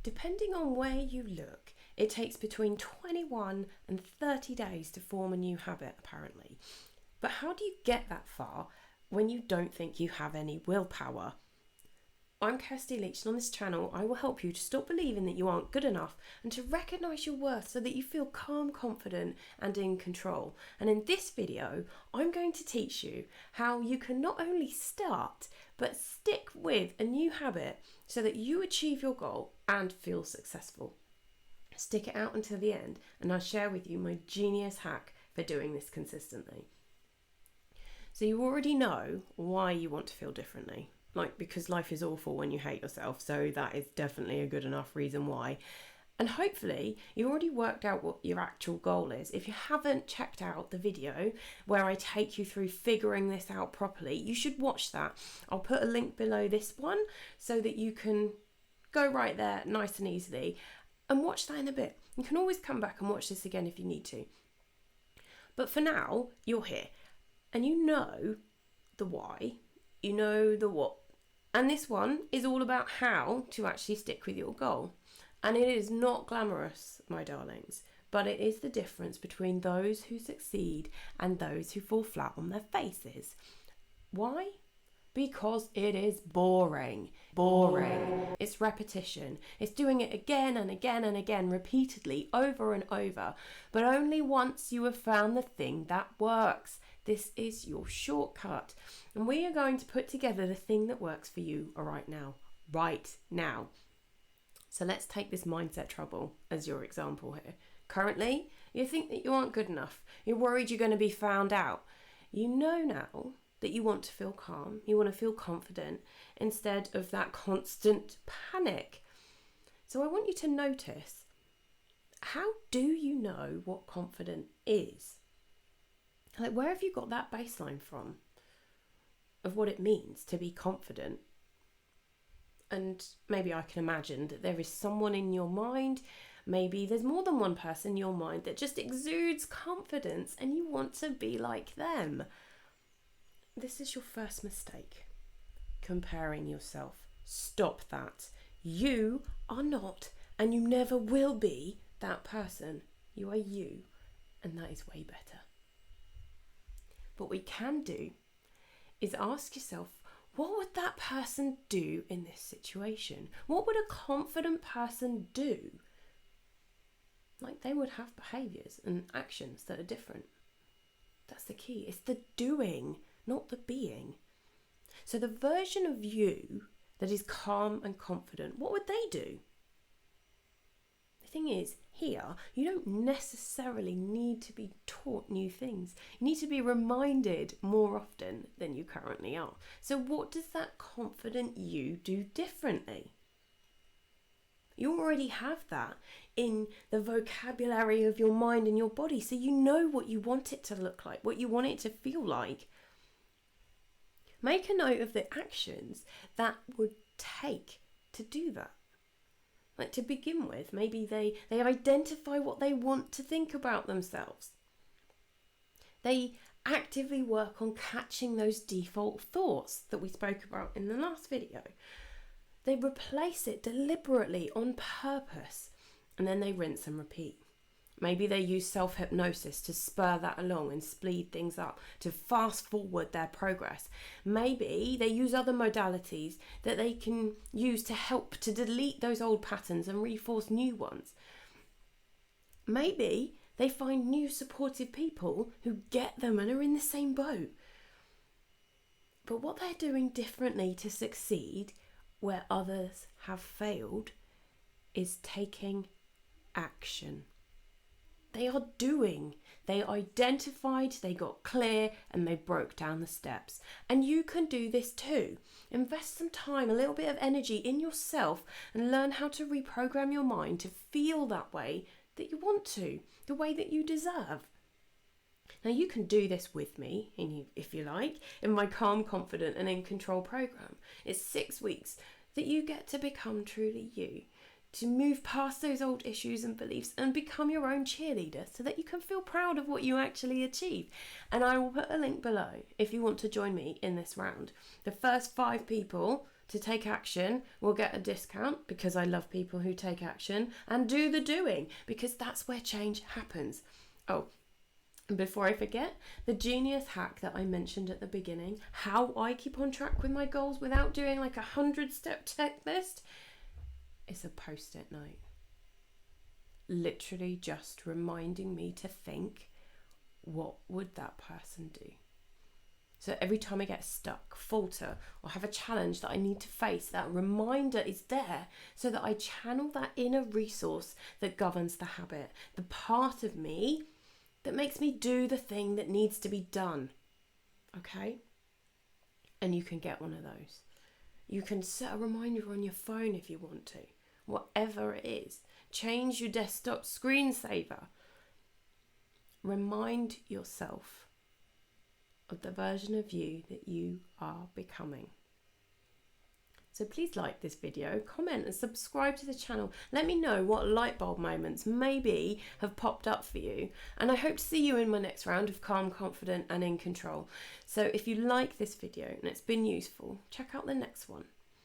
Depending on where you look, it takes between 21 and 30 days to form a new habit, apparently. But how do you get that far when you don't think you have any willpower? I'm Kirsty and on this channel I will help you to stop believing that you aren't good enough and to recognise your worth so that you feel calm, confident and in control. And in this video I'm going to teach you how you can not only start but stick with a new habit so that you achieve your goal and feel successful. Stick it out until the end and I'll share with you my genius hack for doing this consistently. So you already know why you want to feel differently. Because life is awful when you hate yourself, so that is definitely a good enough reason why. And hopefully you already worked out what your actual goal is. If you haven't checked out the video where I take you through figuring this out properly, you should watch that. I'll put a link below this one so that you can go right there nice and easily and watch that in a bit. You can always come back and watch this again if you need to. But for now, you're here and you know the why, you know the what. And this one is all about how to actually stick with your goal. And it is not glamorous, my darlings, but it is the difference between those who succeed and those who fall flat on their faces. Why? Because it is boring. Boring. It's repetition. It's doing it again and again and again, repeatedly, over and over. But only once you have found the thing that works. This is your shortcut. And we are going to put together the thing that works for you right now. Right now. So let's take this mindset trouble as your example here. Currently, you think that you aren't good enough. You're worried you're going to be found out. You know now that you want to feel calm. You want to feel confident instead of that constant panic. So I want you to notice, how do you know what confident is? Where have you got that baseline from? Of what it means to be confident. And maybe I can imagine that there is someone in your mind, maybe there's more than one person in your mind that just exudes confidence and you want to be like them. This is your first mistake. Comparing yourself. Stop that. You are not and you never will be that person. You are you, and that is way better. What we can do is ask yourself, what would that person do in this situation? What would a confident person do? They would have behaviours and actions that are different. That's the key. It's the doing, not the being. So the version of you that is calm and confident, what would they do? The thing is, here, you don't necessarily need to be taught new things. You need to be reminded more often than you currently are. So what does that confident you do differently? You already have that in the vocabulary of your mind and your body, so you know what you want it to look like, what you want it to feel like. Make a note of the actions that would take to do that. To begin with, maybe they identify what they want to think about themselves. They actively work on catching those default thoughts that we spoke about in the last video. They replace it deliberately on purpose, and then they rinse and repeat. Maybe they use self-hypnosis to spur that along and speed things up, to fast forward their progress. Maybe they use other modalities that they can use to help to delete those old patterns and reinforce new ones. Maybe they find new supportive people who get them and are in the same boat. But what they're doing differently to succeed where others have failed is taking action. They are doing. They identified, they got clear, and they broke down the steps. And you can do this too. Invest some time, a little bit of energy in yourself, and learn how to reprogram your mind to feel that way that you want to, the way that you deserve. Now you can do this with me, if you like, in my Calm, Confident and In Control program. It's 6 weeks that you get to become truly you, to move past those old issues and beliefs and become your own cheerleader so that you can feel proud of what you actually achieved. And I will put a link below if you want to join me in this round. The first 5 people to take action will get a discount, because I love people who take action and do the doing, because that's where change happens. Oh, and before I forget, the genius hack that I mentioned at the beginning, how I keep on track with my goals without doing like 100-step checklist, is a post-it note. Literally just reminding me to think, what would that person do? So every time I get stuck, falter, or have a challenge that I need to face, that reminder is there so that I channel that inner resource that governs the habit, the part of me that makes me do the thing that needs to be done. Okay? And you can get one of those. You can set a reminder on your phone if you want to, whatever it is. Change your desktop screensaver. Remind yourself of the version of you that you are becoming. So please like this video, comment and subscribe to the channel. Let me know what light bulb moments maybe have popped up for you. And I hope to see you in my next round of Calm, Confident and in Control. So if you like this video and it's been useful, check out the next one.